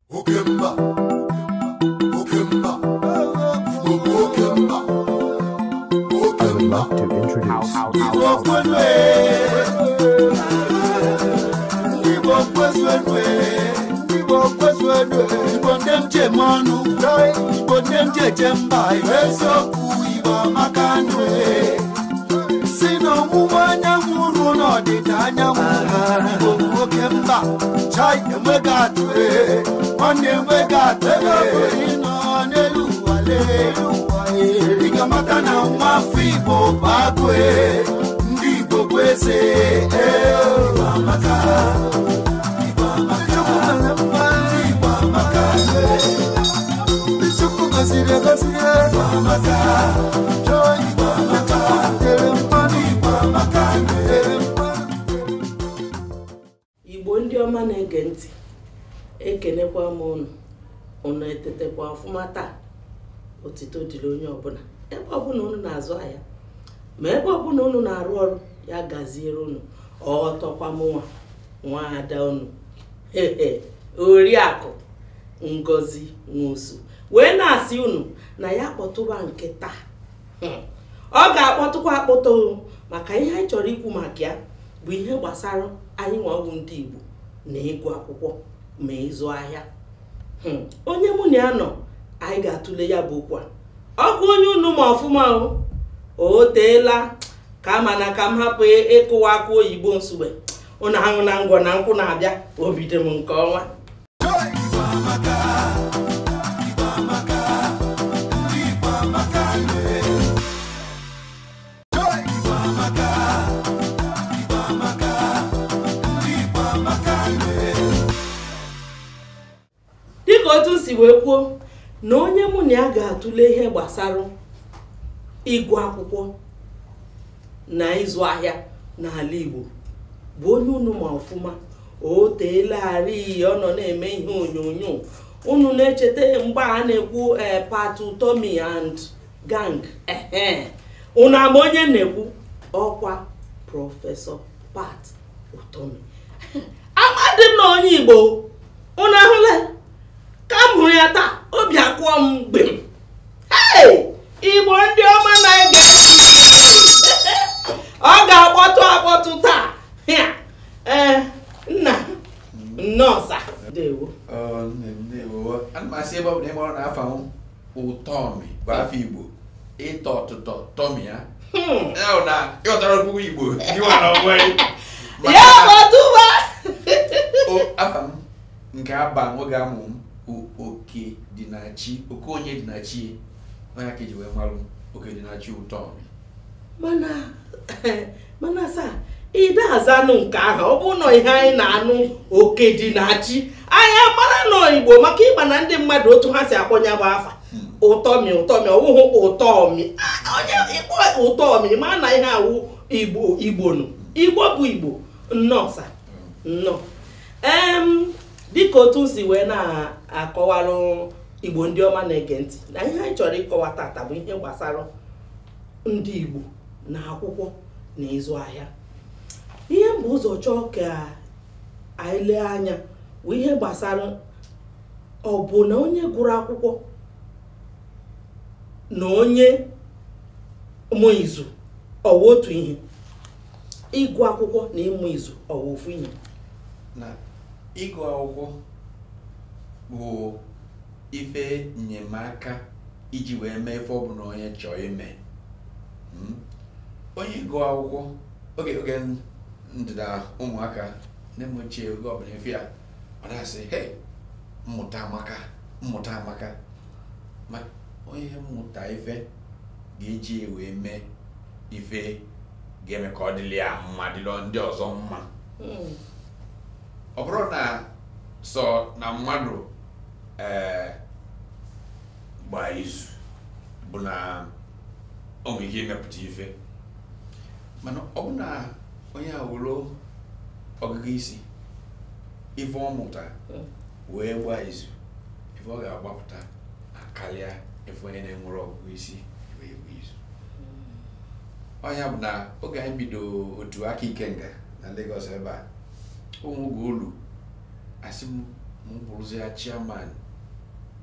Okemba, Okemba, Okemba, I would like to introduce Chai emegatwe, one emegatwe, no neluwale, igamata na mafibo bagwe, ndibo kwese, ibamaka, ibamaka, bichuku kasire, ibamaka, joy, ibamaka, telefoni, ibamaka, ndị ọma na-ege ntị ekenekwa m unu etetekwa ọfụma taa otito dịrị onye ọbụla ebe ọbụla unu na-azụ ahịa ma ebe ọbụla unu na-arụ ọrụ ya gaziere unu ọtọkwa m nwa ada unu Oriakụ Ngozi Nwosu wee na-asị unu na ya kpọtụba nke taa ọ ga-akpọtụkwa akpọtụ maka ihe anyị chọrọ ikwu maka ya bụ ihe gbasara anyị nwawu ndị Igbo na ịgụ akwụkwọ ma ịzụ ahịa. Onye mụ na ya nọ anyị ga-atụle ya bụ okwu a ọ bụ onye unu ma ọfụma o teela ka mana ka m hapụ ịkụwa akụ oyibo nsugbe unu ahụ na ngwọ na nkwụ na-abịa obido m nke ọnwa. Dịka otu si wee kwuo na onye mụ na ya ga-atụle ihe gbasara ịgụ akwụkwọ na ịzụ ahịa n'ala Igbo bụ onye unu ma ọfụma o teelarị ọ nọ na-eme ihe onyonyo unu na-echeta mgbe a na-ekwu Pat Utomi and gang unu ama onye na-ekwu ọkwa Prọfesọ Pat Utomi amadị m na onye Igbo unu ahụla ka m hụrụ ya taa obi akụọ m mgbe m Igbo ndị ọma na-ege ọ ga-akpọtụ taa nna nọọsa ndewo ndewo ana m asị ebe ọ bụ na ịmara na afa Utomi bụ afọ Igbo ịtọ ọtụtọ Tomi ya na ịghọtara okwu Igbo ya kpọtụba afa m nke aba nwoge amụ m oke dị na chi oke onye dị na chi onye ka eji wee marụ oke dị na chi Utomi mana sa ide azanụ nke ahụ ọ bụ nọ ihe anyị na-anụ oke dị na chi anyị mara nọ Igbo maka ịgba na ndị mmadụ otu ha si akpọnya bụ afa Utomi ọwụhụ Utomi onye ịkpọ Utomi ma na ihe awụ Igbo nụ Igbo bụ Igbo nnọọsa nnọọ dịka otu si wee na-akọwarụ Igbo ndị ọma na-ege ntị na ihe anyị chọrọ ịkọwa tata bụ ihe gbasara ndị Igbo na akwụkwọ na ịzụ ahịa. Ihe mbụ ụzọ chọọ ka anyị lee anya bụ ihe gbasara ọ bụ na onye gụrụ akwụkwọ na onye mụ izu ọwa otu ihe ịgụ akwụkwọ na ịmụ izu ọwa ofu ihe. na ịgụ akwụkwọ bụ ife nyemaka iji wee mee ife ọ bụ na onye chọọ ime onye gụọ akwụkwọ oge ndịda ụmụaka nne m ochie oge ọbụla ife ya ọ na-asị mmụta amaka ma onye mmụta ife ga-eji wee mee ife ga-eme ka ọ dịrị ya mma dịrị ndị ọzọ mma. Ọ bụrụ na sọ na mmadụ gbaa izu bụ na o nwere ike imepụta ife mana ọ bụ na onye awụrụ ọgụgụ isi ife ọ mụta wee gbaa izu ife ọ ga-agbapụta akarịa ife onye na-enwere ọgụgụ isi wee gba izu. Onye bụ na oge anyị bido otu aka ikenga na Lagos ebe a ụmụ oge olu asị m mbụrụzie chairman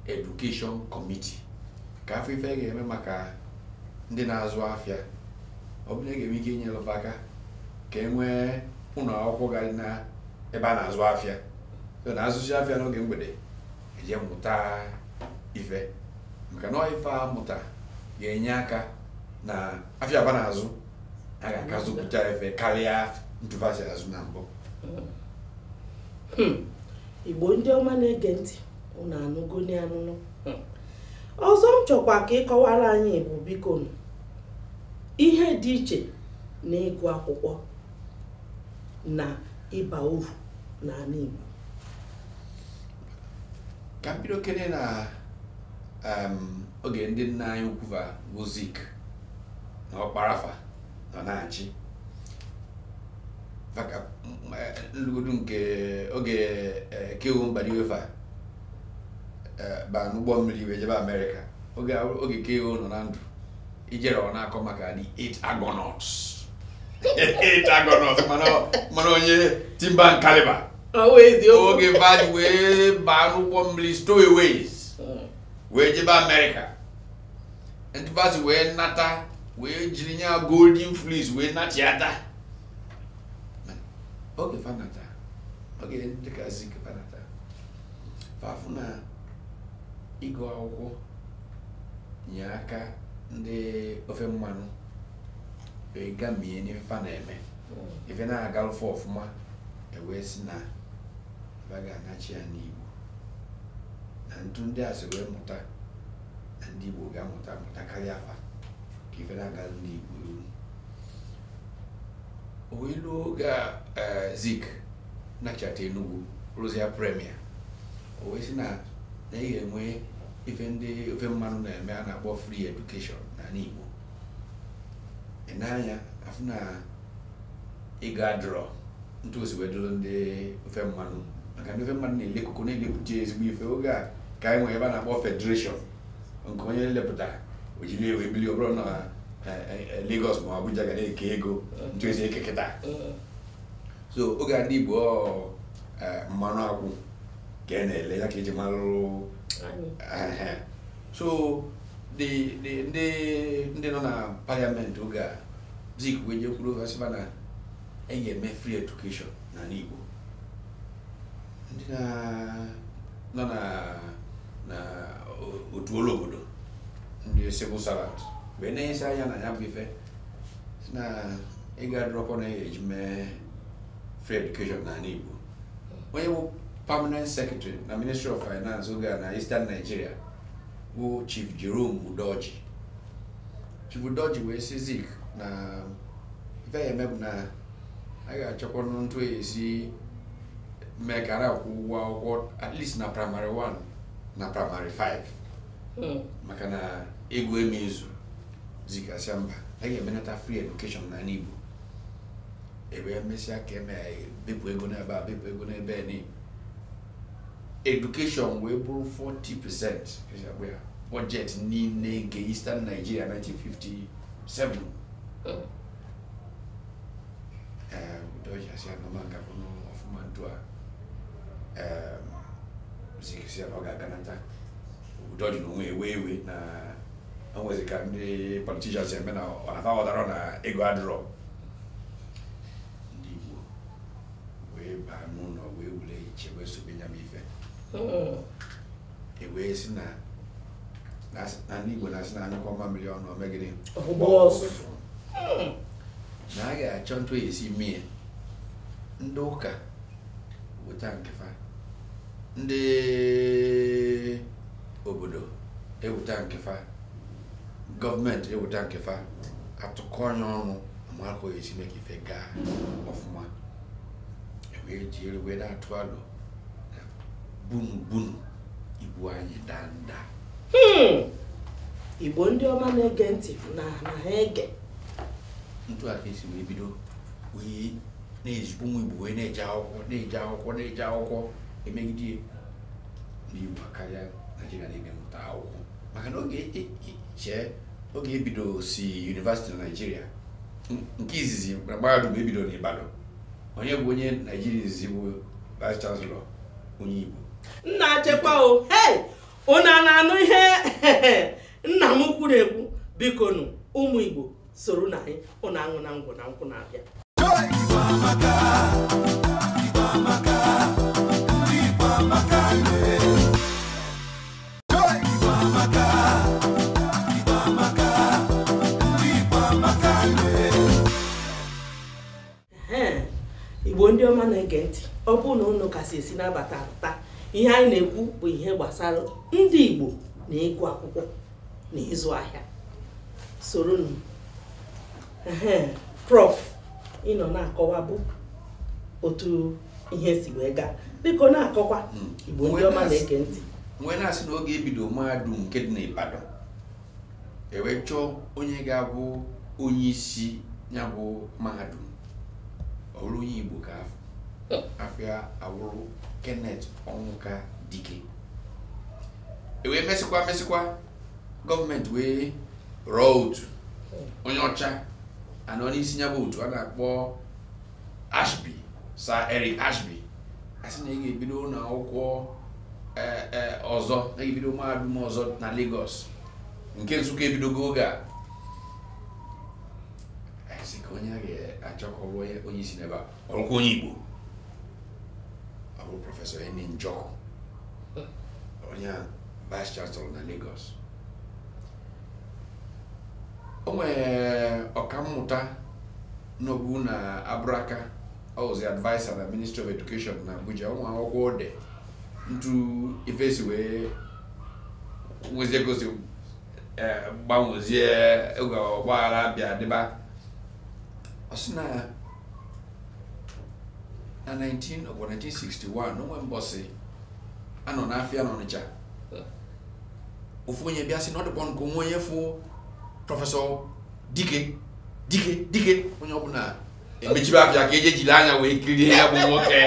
education committee ka afọ ife ga-eme maka ndị na-azụ afịa ọ bụla ga-eme ike inyere aka ka e nwee ụlọ akwụkwọ ga na ebe a na-azụ afịa so na-azụzi afịa n'oge mgbede eje mmụta ife maka na ife a mụta ga-enye aka na afịa aba na-azụ a ga-aka zụpụta ife karịa ntụfasị azụ na mbụ. Igbo ndị ọma na-ege ntị unu anụgo n'anụnụ. Ọzọ m chọkwa ka ịkọwara anyị bụ biko ihe dị iche na ịgụ akwụkwọ na ịba uru n'ala Igbo. Ka mbido kene na oge ndị nna anyị ukwuva bụ Zik na Ọkparafa nọ na-achị maka nlugodu nke oge kewu Mbadiwefa ba n'ụgbọ mmiri wee jebe Amerịka oge kewu nọ na ndụ ijere ọ na-akọ maka the 8 Argonauts 8 Argonauts mana onye Timber and Caliber oge vaji wee baa n'ụgbọ mmiri stowaways wee jebe Amerịka ndị vaji wee nata wee jiri nya golden fleece wee nachiata oge fanata oge ndị ka Zik fanata fafu na ịgụ akwụkwọ nye aka ndị ofe mmanụ gamie n'ife fa na-eme ife na-aga alụfọ ọfụma ewee si na ebe a ga-anachi ya n'Igbo na ntụ ndị a si wee mụta na ndị Igbo ga-amụta karịa afa ka ife na-aga n'Igbo ewu o wee luo oge Zik nachata Enugu rụzia premier o wee si na ị ga-enwe ife ndị ofe mmanụ na-eme a na-akpọ free education na n'Igbo n'anya afụ na ịga adrọ ntụ osi wedoro ndị ofe mmanụ maka ndị ofe mmanụ na-ele koko na-elepụta ezigbo ife oge a ka anyị nwere ebe a na-akpọ federation nke onye nlepụta ojiri ewe bili ọ bụrụ na Lagos ma Abuja ga na-eke ego ntụ esi eke kịta so oge ndị Igbo mmanụ akwụ ka a na-ele ya ka eji marụ so ndị nọ na parliament oge a Zik wee jekwuru osiba na enye eme free education na n'Igbo ndị nọ na otu ụlọ obodo ndị civil servant wee na-enyesi anya na ya bụ ife na ịga drọpọ na eji mee free education na n'Igbo onye bụ permanent secretary na Ministry of Finance oge a na Eastern Nigeria bụ Chief Jerome Udoji. Chief Udoji wee sị Zik na ife ya eme bụ na a ga-achọkwa ntụ esi mee ka a na-akwụ ụgwọ akwụkwọ at least na primary 1 na primary 5 maka na ego emezu. Zik asịa mba a ga-emenata free education na n'Igbo ebe emesịa ka eme bepụ ego n'ebe a bepụ ego n'ebe ni education wee bụrụ 40% budget niile nke Eastern Nigeria 1957 Udoji asịa nọ maka kwụnụ ọfụma ntụ a Zik sịa na ọ ga-aganata Udoji na onwe ewe na onwezi ka ndị politicians eme na ọnafa ọdara na ego adịrọ ndị Igbo wee baa n'ụlọ wee wule iche wee sobe nya m ife ewee si na ndị Igbo na-asị na anyụkọ mmamịrị ọnụ omegịrị na a ga-achọ ntụ esi mie ndị ụka weta nkefa ndị obodo eweta nkefa gọọmenti eweta nkefa atụkọ onye ọnụ amakọ esi mee ka ife gaa ọfụma ewee jiri wee na-atụ alụ bunu Igbo anyị danda Igbo ndị ọma na-ege ntị na ha ege ntụ aka esi wee bido wee na-ezigbo nwa Igbo wee na-eje akwụkwọ emegide ndị Igbo karịa Naịjirịa na-ege mmụta akwụkwọ maka na oge ebido si University na Nigeria nke izizi na mahadum ebido n'Ibadan onye bụ onye Nigeria izizi bụ Vice Chancellor onye Igbo nna achekwa o hey una na-anụ ihe nna m kwuru ekwu biko nụ ụmụ Igbo soro na anyị ụna aṅụ na ngwụ na nkwụ na-abịa Igbo ndị ọma na-ege ntị ọ bụ na unu kasị esi nabata ata ihe anyị na-ekwu bụ ihe gbasara ndị Igbo na ịgụ akwụkwọ na ịzụ ahịa soro nụ Prof ịnọ na-akọwa bụ otu ihe si wee gaa biko na-akọkwa Igbo ndị ọma na-ege ntị nwee na-asị na oge ebido mahadum nke dị n'Ibadan ewe chọọ onye ga-abụ onye isi ya bụ mahadum ọrụ onye Igbo ka afịa awụrụ Kenneth Onwuka Dike ewe mesịkwa gọọmenti wee rọọ otu onye ọcha ana onye isi ya bụ otu a na-akpọ Ashby Sir Eric Ashby asị na ị ga-ebido ụlọ akwụkwọ ọzọ na ebido mahadum ọzọ na Lagos nke Nsụka ebidogo oge a asị ka onye a ga-achọkọwa onye isi n'ebe a ọrụkwa onye Igbo ọ bụ Prọfesọ Eni Njoku onye Vice Chancellor na Lagos o nwere ọkammụta n'obu na Abraka ọwụzi advisor na Ministry of Education na Abuja ụmụ akwụkwọ ode ntu ifesi wee nwezie gosi gbanwezie oge ọgbaghara bịa dịba ọ sị na 1961 onwe mbọsị anọ n'afịa n'Ọnịcha ofu onye bịa sị na ọ dịkwa nke onwe onye fụ Prọfesọ Dike onye ọbụla emechibe afịa ka eje jiri anya wee kirie ya bụ nwoke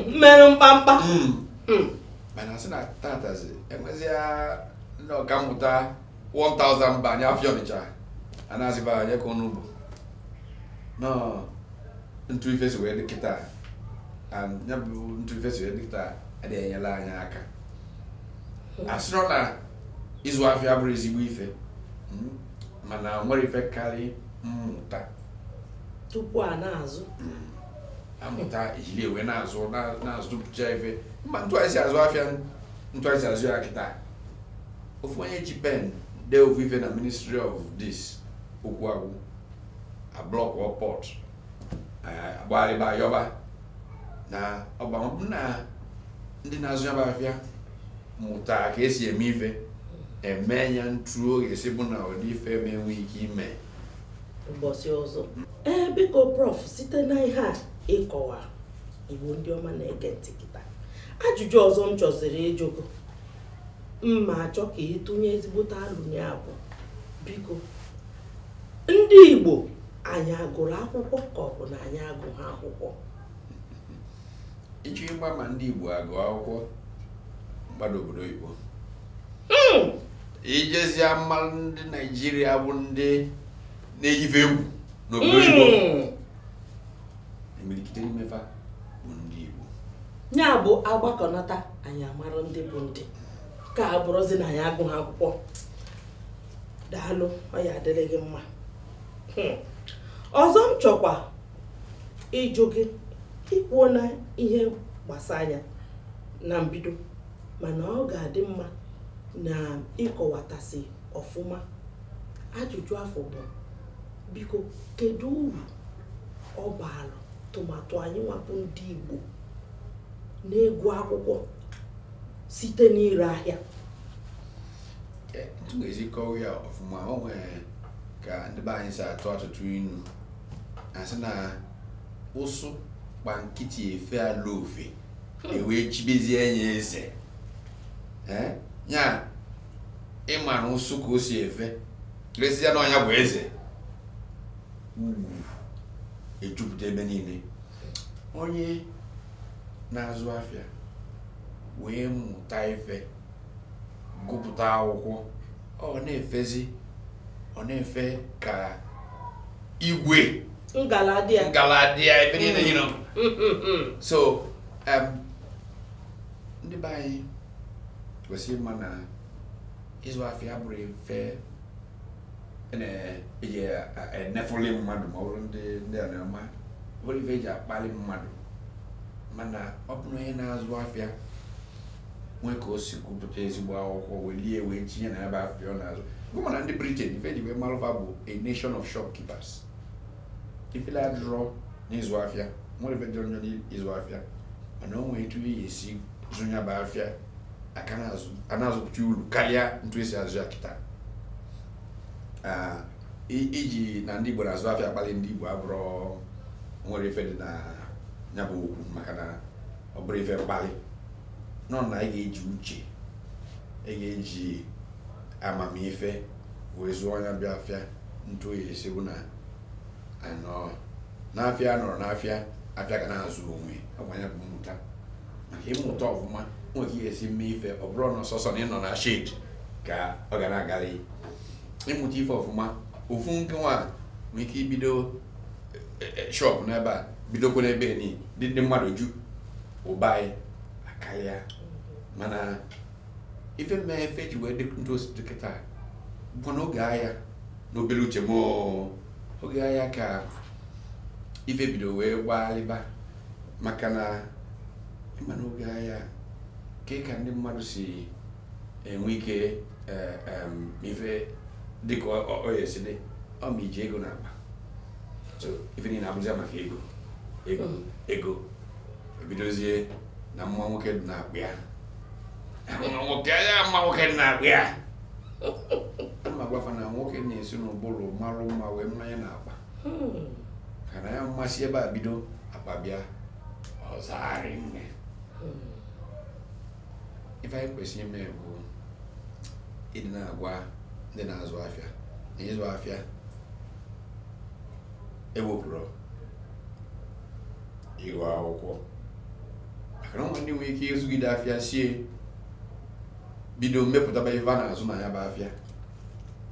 mmerụ mkpamkpa mana sị na tatazi enwezia ndị ọkammụta 1000 mba anya afịa Ọnịcha a na-azịba anya ka ọnụ ugbo nọ ntu ife si wee dị kịta ya bụ ntu ife si wee dị kịta adịghị enyela anyị aka asịrọ na ịzụ afịa bụrụ ezigbo ife mana nwere ife karị mmụta tupu a na-azụ amụta ejiri ewe na-azụpụcha ife mma ntụgharịsị azụ afịa ntụgharịsị azụ ya kịta ofu onye ji pen dee ofu ife na Ministry of this okwu agwụ ablọkụ port agbarịba yọba na ọgba na ndị na-azụ ya bụ afịa mụta ka esi eme ife eme ya ntụ oge si bụ na ụdị ife ma enwe ike ime ụbọchị ọzọ biko Prof site na ihe a ịkọwa Igbo ndị ọma na-ege ntị kịta ajụjụ ọzọ m chọziri ịjụgo mma achọ ka ịtụnye ezigbote alụ ya bụ biko ndị Igbo anyị agụrụ akwụkwọ ka ọ bụ na anyị agụghị akwụkwọ ịchọ ịgba ma ndị Igbo agụ akwụkwọ mgbada obodo Igbo ijezie mmalụ ndị Naịjirịa bụ ndị na-eyife egwu n'obodo Igbo emerikite n'imefa bụ ndị Igbo ya bụ agbakọnata anyị amara ndị bụ ndị ka a bụrụzi na anyị agụghị akwụkwọ daalụ ọ ya adịrị gị mma ọzọ m chọkwa ịjụ gị ikwuo na ihe gbasanya na mbido mana ọ ga-adị mma na ịkọwatasị ọfụma ajụjụ afọ bụ biko kedu uru ọ bara tụmatụ anyị nwapụ ndị Igbo na-egu akwụkwọ site n'ire ahịa ezikọwa ya ọfụma o nwere ka ndị be anyị si atụ ọtụtụ inu asị na ụsụ gba nkịtị efe ala ofe ewee chibezie enye eze ya ịma na ụsụ ka o si efe resi ya na ọnya bụ eze ugwu ejupụta ebe niile onye na-azụ afịa wee mụta ife gụpụta akwụkwọ ọ na-efe ka igwe ngaladi ya ebe niile so ndị be anyị kwesịrị ịma na ịzụ afịa bụrụ ife eji enefuli mmadụ ma ọ bụrụ ndị a na-ama bụrụ ife eji akpali mmadụ mana ọ bụrụ onye na-azụ afịa nwee ka o si kwupụta ezigbo akwụkwọ welie wee tinye na ebe afịa ọ na-azụ gụma na ndị Britain ife eji wee malụfa bụ a nation of shopkeepers ifele adịrọ n'ịzụ afịa nwere ife dịrọ n'ịzụ afịa mana o nwere etu ihe esi zụnya bụ afịa aka na-azụpụta uru karịa ntu esi azụ ya kịta iji na ndị Igbo na-azụ afịa akpali ndị Igbo abụrụ nwere ife dị na ya bụ okwu maka na ọ bụrụ ife mkpali nọ na ị ga-eji uche ị ga-eji amamife wee zụọ anya bịa afịa ntu oyi esi bụ na anọ n'afịa nọrọ n'afịa afịa ga na-azụ onwe ọgbanya bụ mmụta maka ịmụta ọfụma nwoke ihe esi mme ife ọ bụrụ na ọsọsọ na ị nọ na shade ka ọ ga na-agali ịmụta ife ọfụma ofu nke nwa nwee ike ibido shop n'ebe a bidokwa n'ebe ni ndị mmadụ ju ụba anyị akarịa mana ife mmee efe ji wee dịkụ ndị osisi kịta bụ n'oge ahịa n'obere uche m oge ahịa ka ife bido wee gbaalịba maka na ịma n'oge ahịa ka ndị mmadụ si enwe ike ife dịka ọ ya esi dị ọ ma iji ego na-akpa so ife niile abụzi maka ego ebidozie na mma nwoke dị na-akpụ ya mma nwoke dị na-akpụ ya ma gwafa na nwoke na-esi n'ụbụrụ marụ mma wee mmanya na-akpa ka na ya mmasị ebe a bido akpa bịa ọzagharị nne ife anyị kwesịrị ime bụ ịdị na-agwa ndị na-azụ afịa na ịzụ afịa ewepụrụ ịgụ akwụkwọ maka na ndị nwere ike ịzụgide afịa sie bido mmepụtaba ife a na-azụ na ya bụ afịa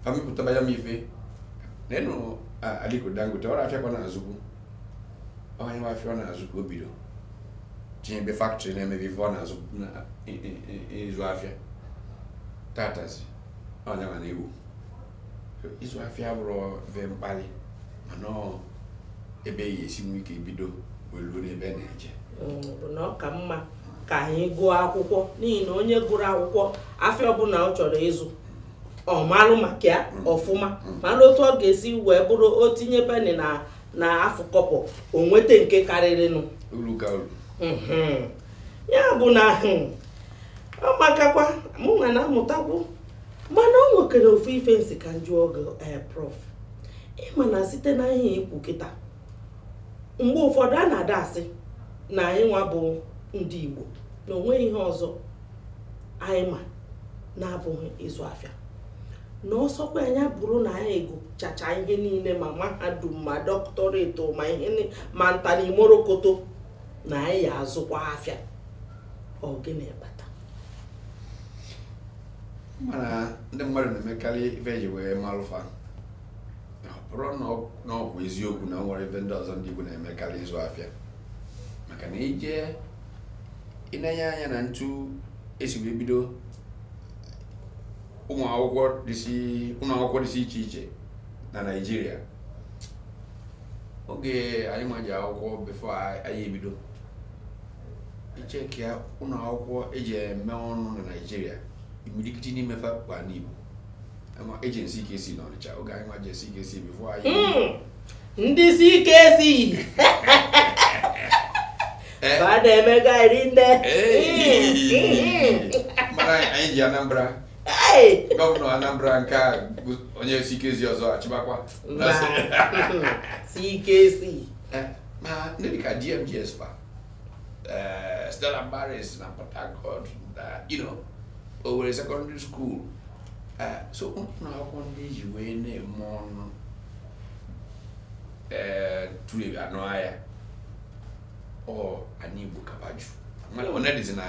fa mepụtaba ya m ife na ịnụ Aliko Dangote ọrụ afịa kwa na-azụbu onye afịa ọ na-azụ ka o bido tinye ebe factory na-emebi ife ọ na-azụ ịzụ afịa tatazi onye ma na-ewu ịzụ afịa bụrụ ve mkpali mana ebe ya esi nwee ike bido weluo n'ebe na-eje bụ na ọ ka mma ka anyị gụọ akwụkwọ n'ihi na onye gụrụ akwụkwọ afịa ọbụla ọ chọrọ ịzụ ọ marụ maka ya ọfụma mara otu ọ ga-esi wee bụrụ o tinye penị na afụ kọpọ o nweta nke karịrị uru ka uru ya bụ na ọ makakwa mụ nwa na-amụtakwu mana o nwekere ofu ife nsị ka njụ oge prof ịma na site na ihe ikwu kịta mgbe ụfọdụ a na-ada asị na anyị nwa bụ ndị Igbo na onwe ihe ọzọ anyị ma na-abụghị ịzụ afịa na ọsọkwa anya bụrụ na anyị ego chacha ihe niile ma mahadum ma dọkịtọreti ma ihe ma ntanimorokoto na anyị ya azụkwa afịa ọ gịnị kpata mana ndị mmadụ na-emekarị ife eji wee malụfa bụrụ na ọ bụ eziokwu na o nwere ife ndị ọzọ ndị Igbo na-emekarị ịzụ afịa maka na ije ịnenye anya na ntu esi wee bido ụmụ akwụkwọ dịsị iche iche na Naịjirịa oge anyị ma ji akwụkwọ before anyị ebido icheke ụlọ akwụkwọ eji eme ọnụ na Naịjirịa imirikiti n'imefe kwa n'Igbo agency KC n'Ọnịcha oge anyị ma ji CKC before anyị ndị CKC bada emega iri nne mana anyị ji Anambra gọvanọ Anambra nke onye CKC ọzọ achịbakwa CKC ma ndị dịka DMGS fa Stella Maris na Port Harcourt Owerri Secondary School so ụlọ akwụkwọ ndị ji wee na-eme ọnụ tụrụ anụ ahịa anyị Igbo kapaju mana dịzi na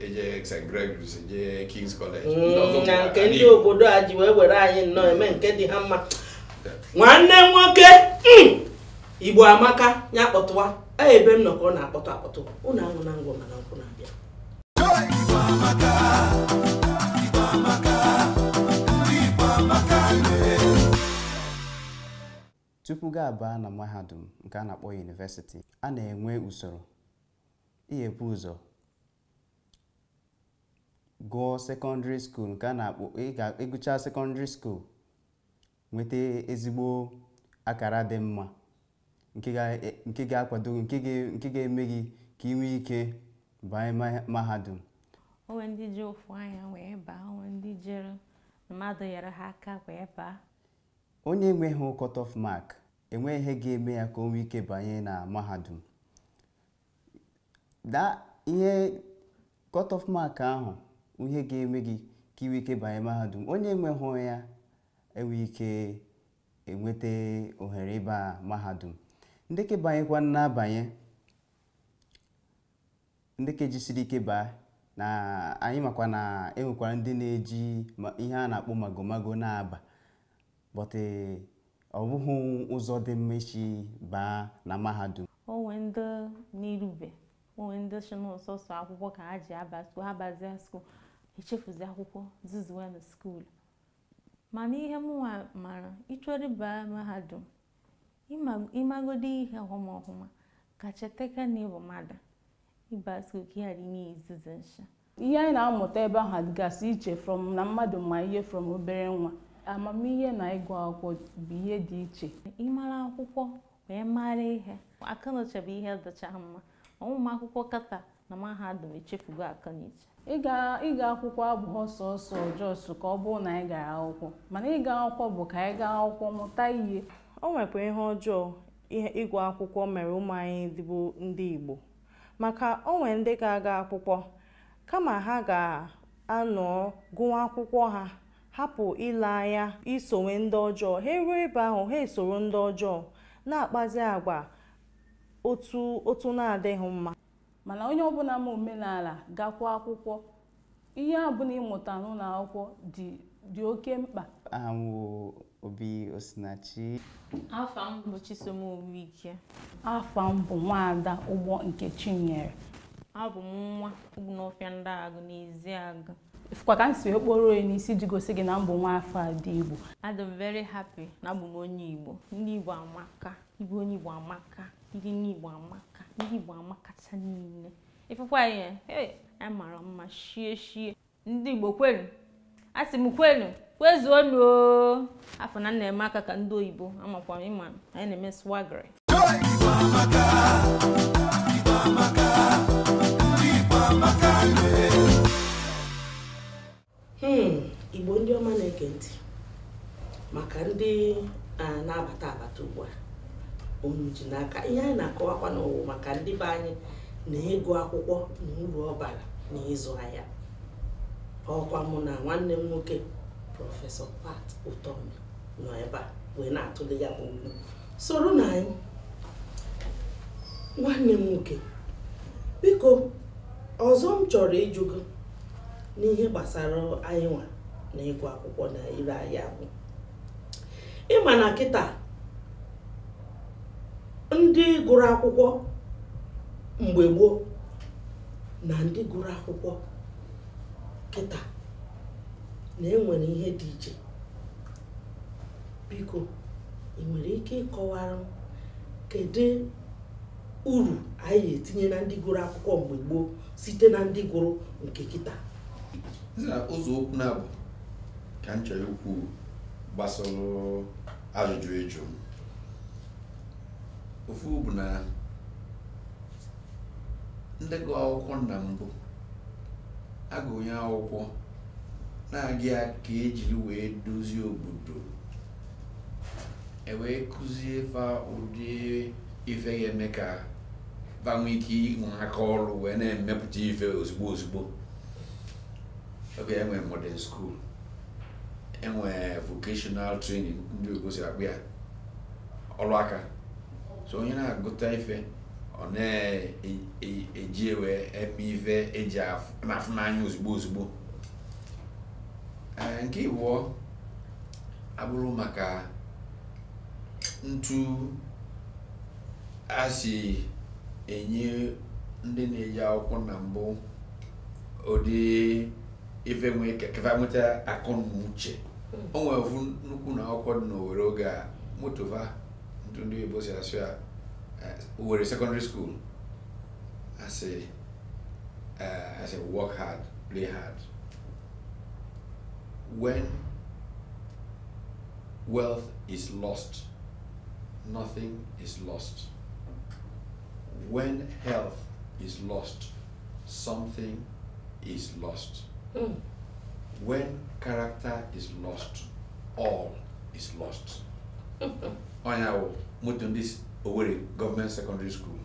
eje St. Gregory's eje King's College na nke ndị obodo a ji wee were anyị nnọọ eme nke dị ha mma nwanne nwoke Igbo amaka ya kpọtụwa ebe m nọkọ na-akpọtụ ụnụ aṅụ na ngwọ mana nkwụ na-abịa Igbo amaka, Igbo amaka, ndị Igbo amaka tupu gaa abaa na mahadum nke a na-akpọ university, a na-enwe usoro ihepu ụzọ gụọ secondary school nke a na-akpọ ịgụcha secondary school nweta ezigbo akara dị mma nke ga-akwado nke ga-eme gị ka ị nwee ike banye mahadum. Onwe ndị ji ofu anya wee baa, onwe ndị jere mmadụ nyere ha aka wee baa. Onye enweghị cut-off mark enweghị ihe ga-eme ya ka o nwee ike banye na mahadum. Ihe cut-off mark ahụ ihe ga-eme gị ka ị nwee ike banye mahadum. Onye enweghị ya enweghị ike enweta ohere ịba mahadum. Ndị ka banyekwa na-abanye, ndị ka jisiri ike baa, na anyị makwa na enwekwara ndị na-eji ihe a na-akpọ magomago na-aba, but ọ bụghị ụzọ dị mma isi baa na mahadum. Onwe ndị n'irube, onwe ndị si n'ụsọsọ akwụkwọ ka ha ji aba skuul, ha bazie skuul echefuzi akwụkwọ zuzuwe na skuul. Mana ihe mụnwa mara, ịchọrọ ịba mahadum, ịmagodi ihe ọhụma ka cheteka na ịbụ mmadụ ịba skuul ka ghara ime izizi nsha. Ihe anyị na-amụta ebe ahụ dịgasị iche from na mmadụ ma ihe from obere nwa. Amamihe na ịgụ akwụkwọ bụ ihe dị iche. Ịmara akwụkwọ wee mara ihe, akọnuche bụ ihe dịcha mma. Ọmụmụ akwụkwọ kata na mahadum echefugo akọnuche. Ịga akwụkwọ abụghị sọsọ ọjọọ ka ọ bụrụ na anyị gara akwụkwọ, mana ịga akwụkwọ bụ ka anyị gaa akwụkwọ mụta ihe. O nwekwa ihe ọjọọ ịgụ akwụkwọ mere ụmụ anyị dịbụ ndị Igbo, maka o nwere ndị ga-aga akwụkwọ kama ha ga-anọ gụọ akwụkwọ ha, hapụ ile anya isonwe ndị ọjọọ. Ha eruo ebe ahụ ha esoro ndị ọjọọ na-akpazi agwa otu na-adịghị mma. Mana onye ọbụla ma omenala gakwa akwụkwọ, ihe ọbụla ịmụta n'ụlọ akwụkwọ dị oke mkpa. Ahụ Obi Osinachi. Afa m bụ Chisom Owike. Afa m bụ Nwaada Ụgbọ nke Chinyere. Abụ m nwa Ugbunofia ndị Agụ n'ezi Agụ. Ifukwa ka m si okporo onye n'isi ji gosi gị na mbụ nwa afọ adị Igbo. Adị m very happy na abụ m onye Igbo. Ndị Igbo amaka, Igbo onye Igbo amaka, ndị Igbo amaka, ndị Igbo amakacha niile. Ifukwa ihe, anyị mara mma shie. Ndị Igbo kwenu, asị m kwenu, kwezuonu. Afọ na na-eme aka ka ndị oyibo, amakwa ịma anyị na-eme swagger. Igbo amaka, Igbo amaka, ndị Igbo amaka Igbo ndị ọma na-ege ntị, maka ndị na-abata ugbu a, unu ji n'aka ihe anyị na-akọwakwa n'ụwa maka ndị be anyị na-ego akwụkwọ na uru ọ bara na ịzụ ahịa. Ọkwa mụ na nwanne m nwoke Prọfesọ Pat Utomi nọ ebe a wee na-atụle ya bụ okwu. Soro na anyị. Nwanne m nwoke, biko ọzọ m chọrọ ịjụ gị n'ihe gbasara anyị nwa na ịgụ akwụkwọ na ire ahịa bụ, ịma na kịta ndị gụrụ akwụkwọ mgbe gboo na ndị gụrụ akwụkwọ kịta na-enwere ihe dị iche. Biko ị nwere ike ịkọwara m kedu uru anyị etinye na ndị gụrụ akwụkwọ mgbe gboo site na ndị gụrụ nke kịta? Ụzọ okwu na-abụ ka m chọrọ ikwu gbasara ajụjụ eju. Ofu bụ na ndị gụrụ akwụkwọ na mbụ agụ onye akwụkwọ na-aga ka ejiri wee dozie obodo, wee kụzie fa ụdị ife ga-eme ka banwe ike inwe aka ọrụ wee na-emepụta ife ozugbo. Oge enwe modern school, enwe vocational training, ndị ogosi akpụ ya ọrụ aka. So onye na-agụta ife ọ na-eji ewe eme ife eji na-afụ n'anya ozugbo. Nke ịbụọ abụrụ maka ntu a si enye ndị na-eji akwụkwọ na mbụ odi ife nwe kefa nweta akon uche onwe ofu nnukwu na akwụkwọ dị n'Owerri oge a motova ndị Igbo si asụ ya Owerri secondary school I say work hard, play hard. When wealth is lost, nothing is lost. When health is lost, something is lost. When character is lost, all is lost. Onya moto this Owerri government secondary school.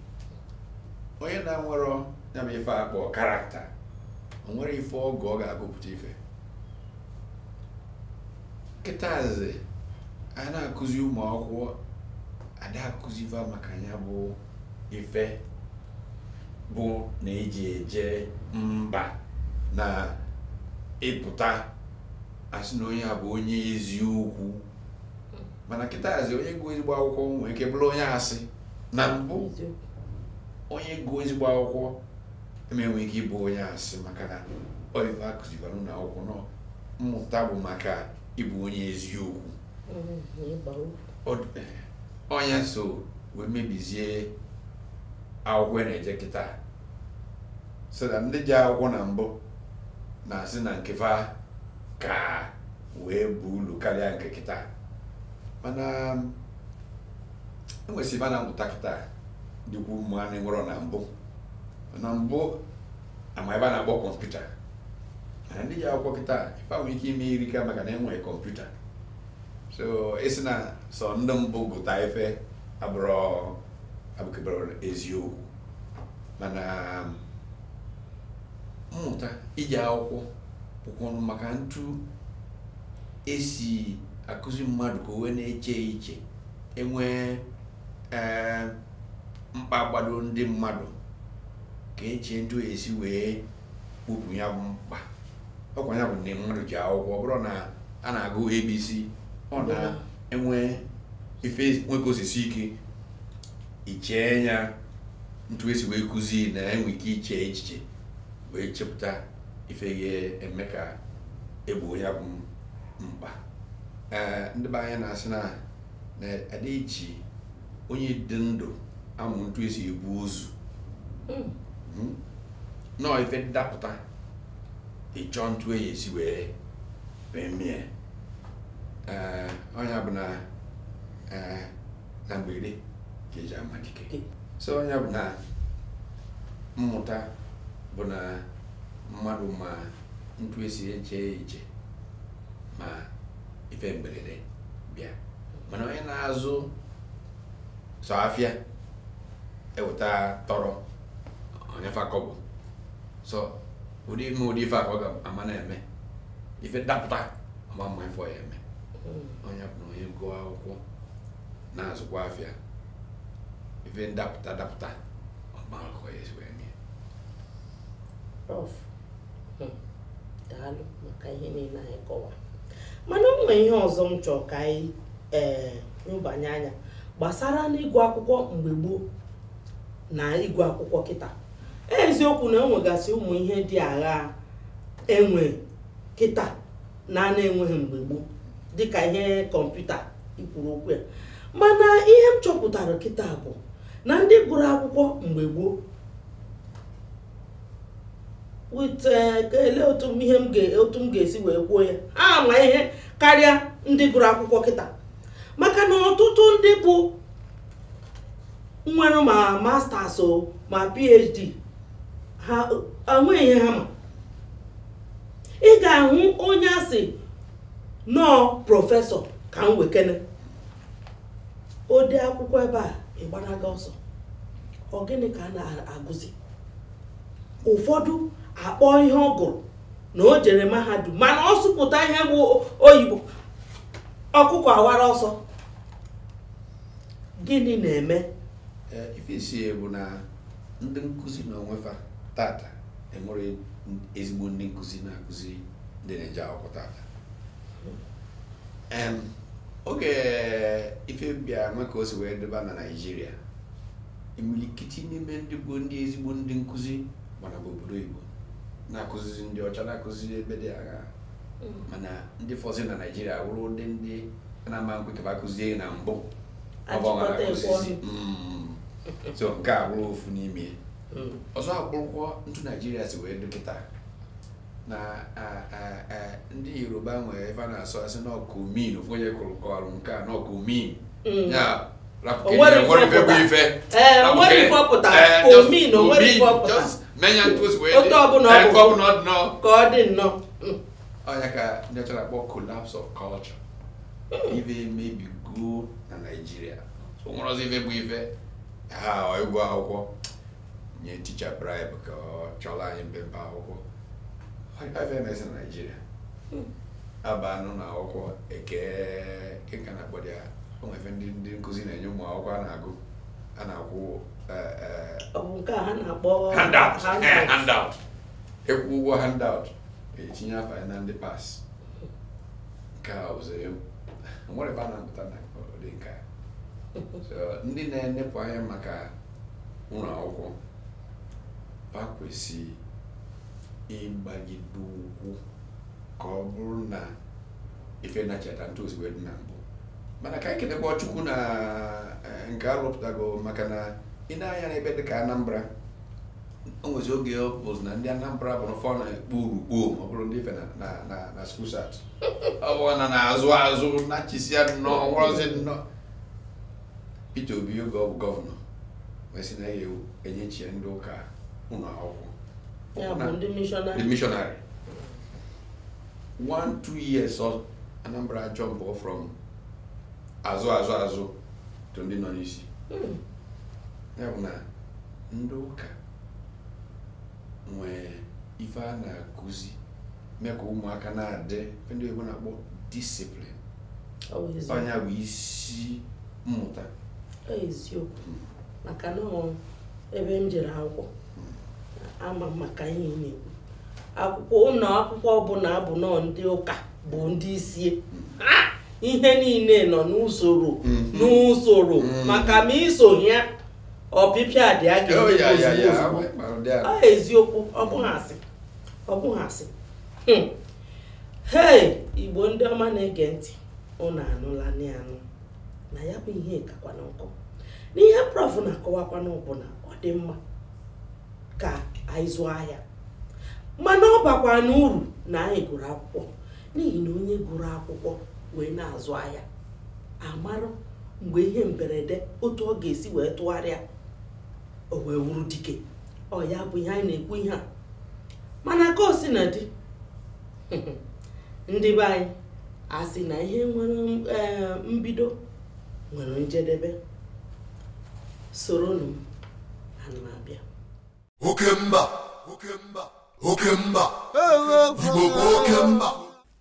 Onye na nwere ya bụ ife akpọ character. Onwere ife oge ọ ga-agụpụta ife. Kịtazi a na-akụzi ụmụ akwụkwọ ada akụzi ife maka ya bụ ife bụ na eje mba na ịpụta asị na onye a bụ onye eziokwu. Mana kịtazi onye gụọ ezigbo akwụkwọ nwere ike bụrụ onye asị na mbụ. Onye gụọ ezigbo akwụkwọ enweghị ike ịbụ onye asị maka na ife akụzivara na akwụkwọ nọ mmụta bụ maka ịbụ onye eziokwu. Onye so wee mebizie akwụkwọ na-eje kịta so na ndị ji akwụkwọ na mbụ na-asị na nkefa ka wee bụ ulu karịa nke kịta. Mana enwesị ife na mmụta kịta dịkwu mma na enwero na mbụ. Na mbụ ama ebe a na-akpọ kọmputa mana ndị ji akwụkwọ kịta ife nwere ike ime iri ka maka na enwere kọmputa. So esi na sọ ndị mbụ gụta ife abụkebere eziokwu. Mana mmụta iji akwụkwọ bụkwanụ maka ntu esi akụzi mmadụ ka o wee na-eche iche enwe mkpa gbado ndị mmadụ ka eche ntu esi wee kpụpụ ya bụ mkpa. Ọkwa ya bụ na mmadụ ji akwụkwọ ọ bụrụ na a na-agụ ABC ọ na-enwe ife nweke osisi ike iche ya ntu esi wee kụzi na enwe ike iche echiche wee chepụta ife ga-eme ka egbuo ya bụ mkpa. Ndị be anyị na-asị na adịghị onye dị ndụ amụ ntu esi ebu ozu nọọ ife dapụta ịchọ ntu esi wee mie. Onye bụ na mgbede ka eji ama dike. So onye bụ na mmụta bụ na mmadụ ma ntu esi eche iche ma ife mberede bịa. Mana onye na-azụ sọ afịa eweta tọrọ onye fakọbụ so ụdị ife akọ ga-ama na-eme ife dapụta ama mma ife ya eme. Onye bụ na onye gụọ akwụkwọ na-azụkwa afịa ife dapụta ọma akọ ya esi wee mee. Prof, daalụ maka ihe niile anyị kọwa. Mana o nwere ihe ọzọ m chọrọ ka anyị nyụbanye anya gbasara n'ịgụ akwụkwọ mgbe gboo na ịgụ akwụkwọ kịta. Eziokwu na enwegasị ụmụ ihe dị agha enwe kịta na-enweghị mgbe gboo dịka ihe kọmputa ikwuru okwu ya. Mana ihe m chọpụtara kịta bụ na ndị gụrụ akwụkwọ mgbe gboo kele otu m ga-esi wee kwuo ya ama ihe karịa ndị gụrụ akwụkwọ kịta. Maka na ọtụtụ ndị bụ nwere ma masters ma PhD ha enweghị ihe ha ma. Ị ga-ahụ onye asị nọọ prọfesọ ka m wekene ode akwụkwọ ebe a ịgbanaga ọsọ ọ gịnị ka a na-agụzi. Ụfọdụ akpọ ihe ọ gụrụ na o jere mahadum mana ọ sụpụta ihe bụ oyibo ọkụkọ awara ọsọ. Gịnị na-eme? Ife isi bụ na ndị nkụzi na onwefa tata enwere ezigbo ndị nkụzi na-akụzi ndị na-eje akwụkwọ tata. Oge ife bịa nwe ka o si wee dịba na Naịjirịa imilikiti n'ime ndị bụ ndị ezigbo ndị nkụzi mana bụ obodo Igbo. na-akụzizi ndị ọcha na-akụzizi ebe dị agha mana ndị fọzi na Naịjirịa wụrụ ndị na-ama nkwekebe akụzie na mbụ so nke a bụrụ ofu n'ime ọzọ akpụrụkwọ ntụ Naịjirịa si wee dọkịta na ndị Yoruba nwere ebe a na-asọ asị n'ọkụmin ofu onye kọrọ nke a n'ọkụmin ya ọnya ka ndị ọcha na-akpọ collapse of culture ife mebigo na Naịjirịa so nwere ọzọ ife bụ ife ha egwu akwụkwọ nye teacher bribe ka ọ chọrọ anyị mpempe akwụkwọ ife na-esi na Naịjirịa abanụ na akwụkwọ eke nka na-akpọ dị ya onwefe ndị nkụzi na-enye ụmụ akwụkwọ a na-akwụ handout ekwu ụgwọ handout etinye afa ya na ndị pas nke a ụzọ nwere ebe a na-apụta na ụdị nke a ndị na-enepụ anya maka ụlọ akwụkwọ ha kwesị ịgbagide ụkwụ ka ọ bụrụ na ife na-cheta ntozu wee dị na mbụ mana ka anyị kelekwa Chukwu na nke arụpụtago maka na ị na-anya n'ebe dịka Anambra o nwezi oge bụzi na ndị Anambra bụ n'ụfọ na-ekpo urukpo ọ bụrụ ndị ife na skusat ọ bụ na na-azụ na chisia nnọọ nwụrọzi nnọọ Peter Obi oge ọ bụ gọvanọ wesi na ya enyechie ndị ụka ụlọ akwụkwọ ndị missionary 1-2 years Anambra jump from azụ to ndị nọ n'isi ya bụ na ndị ụka nwee ife a na-akụzi mee ka ụmụaka na-adị ndị Igbo na-akpọ discipline onye bụ isi mmụta eziokwu maka na ebe m jere akwụkwọ ama maka ihe na-ekwu akwụkwọ ụlọ akwụkwọ ọbụla abụ nọ ndị ụka bụ ndị isi ihe niile nọ n'usoro maka ma iso ya ọpịpịa dị a ga-eme eziokwu ọ bụghị asị Igbo ndị ọma na-ege ntị ụnụ anụla n'anụ na ya bụ ihe kakwa na nkọ n'ihe prof na-akọwakwa n'ọbụla ọ dị mma ka anyị zụọ ahịa mana ọ bakwa n'uru na anyị gụrụ akwụkwọ n'ihi na onye gụrụ akwụkwọ wee na-azụ ahịa amarụ mgbe ihe mberede otu ọ ga-esi wee tụgharịa o wee wuru dike ọ ya bụ ihe anyị na-ekwu ihe a mana ka o si na dị ndị be anyị asị na ihe nwere mbido nwere njedebe soronụ m ana m abịa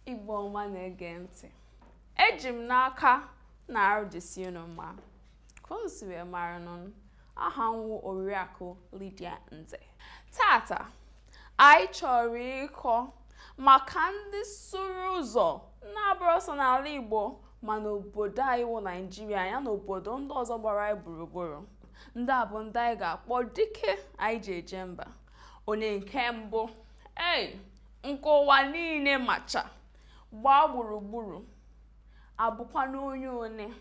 Igbo ọma na-ege ntị eji m n'aka na arụjisi unu mma ka o si wee mara nụ aha nwụ Oriakụ Lydia Nze. Tata anyị chọrọ ịkọ maka ndị sụrụ ụzọ na-abụrụ sọ n'ala Igbo ma n'obodo anyị wụ Naịjirịa ya na obodo ndị ọzọ gbara anyị gburugburu. Ndị a bụ ndị anyị ga-akpọ dike anyị ji eje mba. Onye nke mbụ nke ụwa niile macha gbaa gburugburu abụkwa n'onye one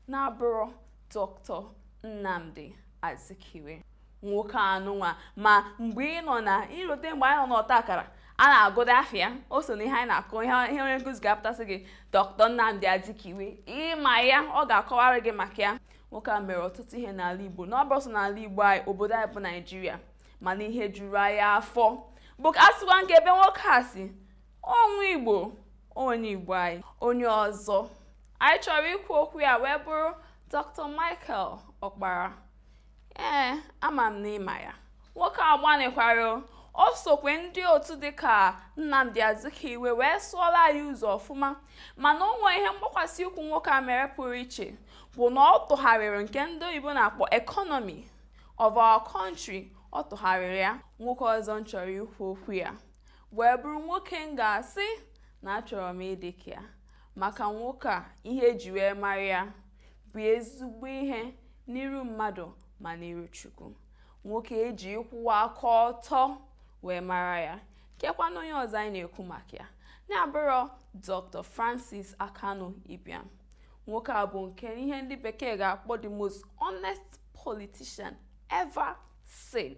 na-abụrụ Dr. Nnamdi Azikiwe. Nwoke anụnwa ma mgbe ị nọ na irote mgbe anyị nọ n'ọta akara a na-agụda afịa o so na ihe anyị na-akọ ihe onye nkụzi ga-apụtasị gị Dr. Nnamdi Azikiwe ịma ya ọ ga-akọwara gị maka ya. Nwoke a mere ọtụtụ ihe n'ala Igbo na ọ bụrụ so n'ala Igbo anyị obodo anyị bụ Naịjirịa mana ihe juru anyị afọ bụ ka asịkwa nke ebe nwoke a si ọnwụ Igbo onye Igbo anyị. Onye ọzọ anyị chọrọ ikwu okwu ya wee bụrụ Dr. Michael Okpara. Ama m na ịma ya. Nwoke a gbanịkwara o sokwe ndị otu dịka Nnamdi Azikiwe wee sụọla anyị ụzọ ọfụma mana o nwere ihe mgbakwasị ụkwụ nwoke a mere pụrụ iche bụ na ọ tụgharịrị nke ndị oyibo na-akpọ economy of our country. Ọ tụgharịrị ya. Nwoke ọzọ m chọrọ ikwu okwu ya wee bụrụ nwoke m ga-asị na achọrọ m ịdị ka ya maka nwoke a ihe eji wee mara ya bụ ezigbo ihe n'iru mmadụ ma n'iru Chukwu. Nwoke eji ịkwụwa aka ọtọ wee mara ya. kekwa na onye ọzọ anyị na-ekwu maka ya na-abụrụ Dr. Francis Akanu Ibiam. Nwoke a bụ nke ihe ndị bekee ga-akpọ the most honest politician ever seen.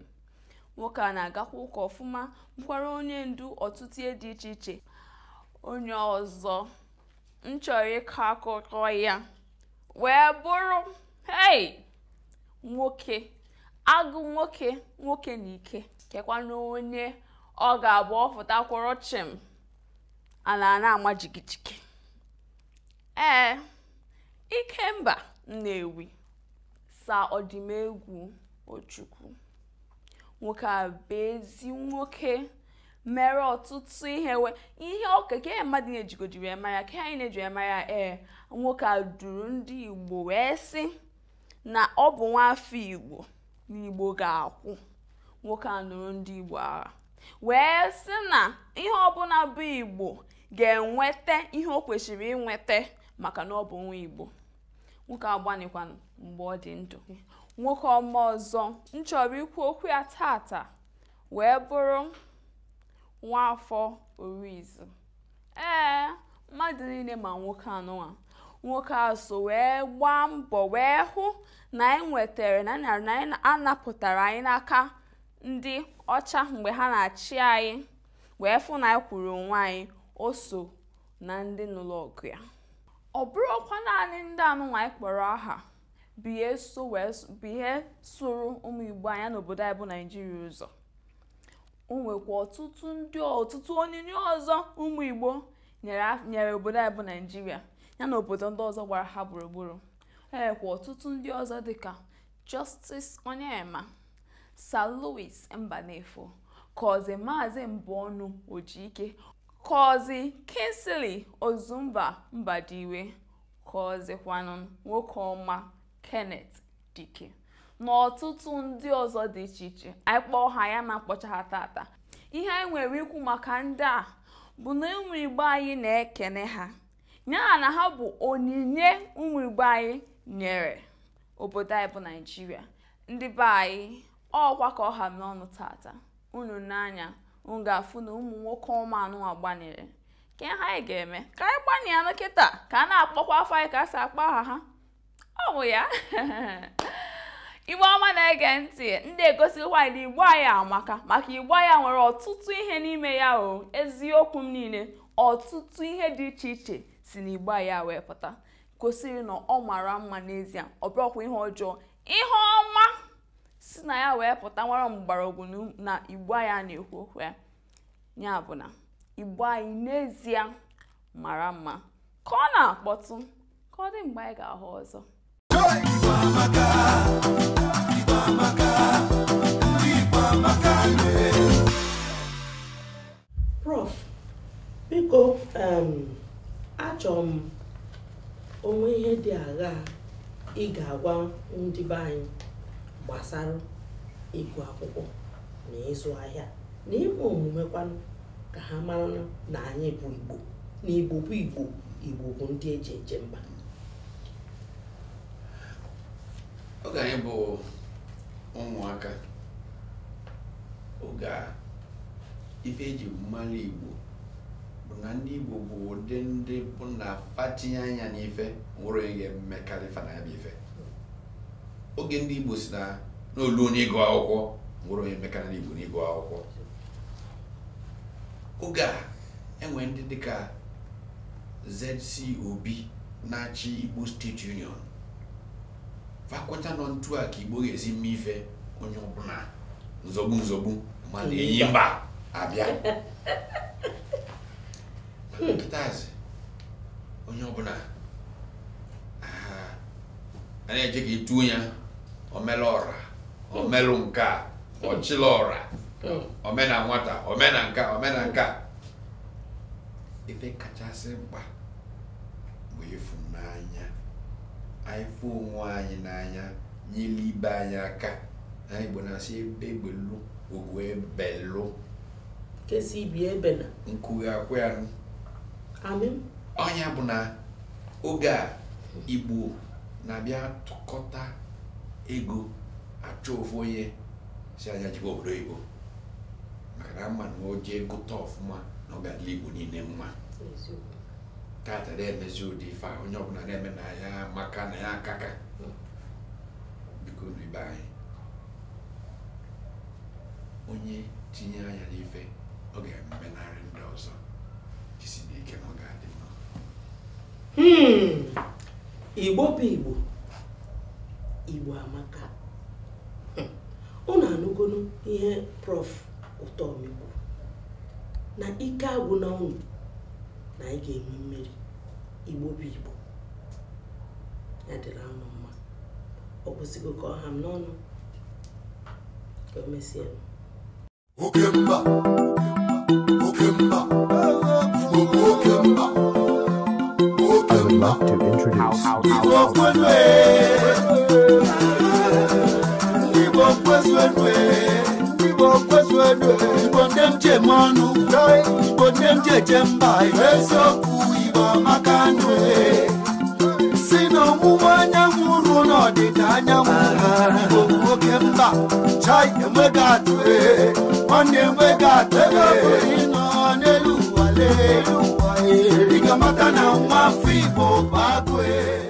Nwoke a na-agakwa ụka ọfụma, bụkwara onye ndu ọtụtụ ihe dị iche iche. Onye ọzọ nchọrọ ịkọ akụkọ ya wee bụrụ nwoke agụ nwoke na ike, kekwa na onye ọ ga-abụ ọfụtakwụrụ chim ana na-ama jigijigi. Ikemba Nnewi Sir Odimegwu Ojukwu. Nwoke a bụ ezi nwoke mere ọtụtụ ihe okeke mmadụ na-ejigojiri emaya ka anyị na-eji emaya. Nwoke a duru ndị Igbo wee sị na ọ bụ nwafọ Igbo na Igbo ga-akwụ. Nwoke a nụrụ ndị Igbo agha wee sị na ihe ọbụla bụ Igbo ga-enweta ihe o kwesịrị inweta maka na ọ bụ nwa Igbo. Nwoke agbanikwanụ mgbe ọ dị ndụ. Nwoke ọma ọzọ nchọrọ ikwu okwu ya tata wee bụrụ Nwafọ Orizu. Mmadụ niile ma nwoke anụnwa. Nwoke a so wee gbaa mbọ wee hụ na anyị nwetara na anapụtara anyị n'aka ndị ọcha mgbe ha na-achị anyị, wee fụ na anyị kwuru onwe anyị. O so na ndị nụrụ ọgụ ya. Ọ bụrụkwa naanị ndị anụnwa anyị kpọrọ aha bụ ihe soro ụmụ Igbo anya n'obodo anyị bụ Naịjirịa ụzọ. O nwekwa ọtụtụ onyinye ọzọ ụmụ Igbo nyere obodo anyị bụ Naịjirịa ya na obodo ndị ọzọ gbara ha gburugburu. Kwa ọtụtụ ndị ọzọ dịka Justice Onyema, Sir Louis Mbanefo, Kozi Maazị Mbonu Ojike, Kozi Kingsley Ozumba Mbadiwe, Kozi Kwanun nwoke ọma Kenneth Dike, na ọtụtụ ndị ọzọ dị iche iche. Anyị kpọọ ha ya ma mkpọcha ha tata. Ihe anyị nwere ikwu maka ndị a bụ na ụmụ Igbo anyị na-ekene ha ya na ha bụ onyinye ụmụ Igbo anyị nyere obodo anyị bụ Naịjirịa. Ndị be anyị ọkwa ka ọha n'ọnụ tata. Unu n'anya unu ga-afụ na ụmụ nwoke ọma anụ agbanere. Ka ihe anyị ga-eme ka anyị gbanye ya nkịta ka a na-akpọkwa afọ anyị ka a si akpọ aha ha. Ọ bụ ya. Igbo ọma na-ege ntị, ndị egosikwa na Igbo anyị amaka maka Igbo anyị nwere ọtụtụ ihe n'ime ya. Eziokwu m niile, ọtụtụ ihe dị iche iche si na Igbo anyị wee pụta, gosiri na ọ mara mma n'ezie. Ọ bụrụkwa ihe ọjọọ, ihe ọma si na ya wee pụta nwere mgbọrọgwụ na Igbo anyị na-ekwu okwu ya. Ya bụ na Igbo anyị n'ezie mara mma ka ọ na-akpọtụ ka ọ dị mgbe anyị ga-ahụ ọzọ. Prof, biko achọrọ m onwe ihe dị agha ị ga-agwa ndị be anyị gbasara ịgụ akwụkwọ na ịzụ ahịa na ime omume kwanụ ka ha mara na anyị bụ Igbo na Igbo bụ Igbo, Igbo bụ ndị eji eje mba. Oge anyị bụ ụmụaka, oge a ife eji mmanụ Igbo bụ na ndị Igbo bụ ụdị ndị bụ na fatinye anya n'ife nwere onye ga-emekarị fa na ya bụ ife. Oge ndị Igbo si na n'olu onye ịgụ akwụkwọ nwere onye mekarị n'Igbo n'ịgụ akwụkwọ. Oge a enwe ndị dịka ZC Obi na-achị Igbo State Union. Fakweta nọ ntu a ka Igbo ga-esi mme ife onye ọbụla nzọgbu ma na-enyi mba abịa. Mana nkịtazi onye ọbụla a na-eje ka ịtụ ya omela ọra, omelụ nka, ọchịla ọra, omena nwata, omena nka. Ife kachasị mkpa bụ ịfụnanya. Anyị fụ onwe anyị n'anya, nyere ibe anyị aka. Anyị Igbo na-asị ebe egbelu ogwu ebelu Kesi ibi ebe na nkughị akwụ ya. Amen. Ọnya bụ na oge a Igbo na-abịa tụkọta ego achọ ofu onye si anya jikwa obodo Igbo maka na ama na o jee gụta ọfụma na ọ ga-adịla Igbo niile mma tata na-emezi ụdị ife a onye ọbụla na-eme na ya maka na ya akaka biko n'ibe anyị onye tinye anya n'ife ọ ga-emenarị ndị ọzọ jisi n'ike na ọ ga-adị mma. Igbo bụ Igbo, Igbo amaka. Unu anụgonu ihe Prof Utomi kwuru na ike agwụ na unu na anyị ga-enwe mmeri. Igbo bụ Igbo, ya dịrị anụ mma. Ọ kwụsịgo ka ọha m n'ọnụ ka o mesie. Okemba, Okemba, Okemba, I would like to introduce Ikamata na mwafi bo bagwe.